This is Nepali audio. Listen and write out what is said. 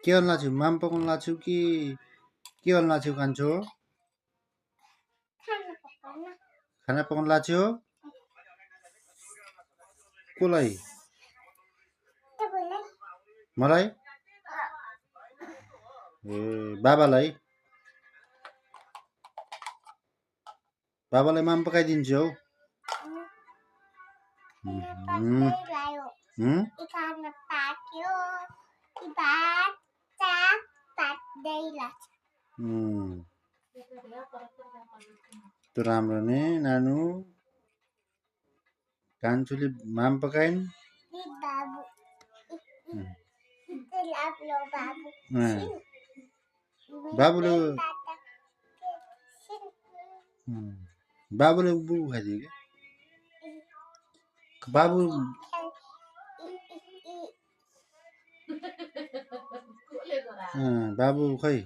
के गर्न लाग्छौ माम पकाउन लाग्छौ कि के गर्न लाग्छौ कान्छो खाना पकाउन लाग्छौ कोलाई मलाई ए बाबालाई माम पकाइदिन्छौ त्यो राम्रो नि नानु कान्छुले माम पकाइन् बाबुले बाबुले बुबु खाइदियो क्या बाबु बाबु खै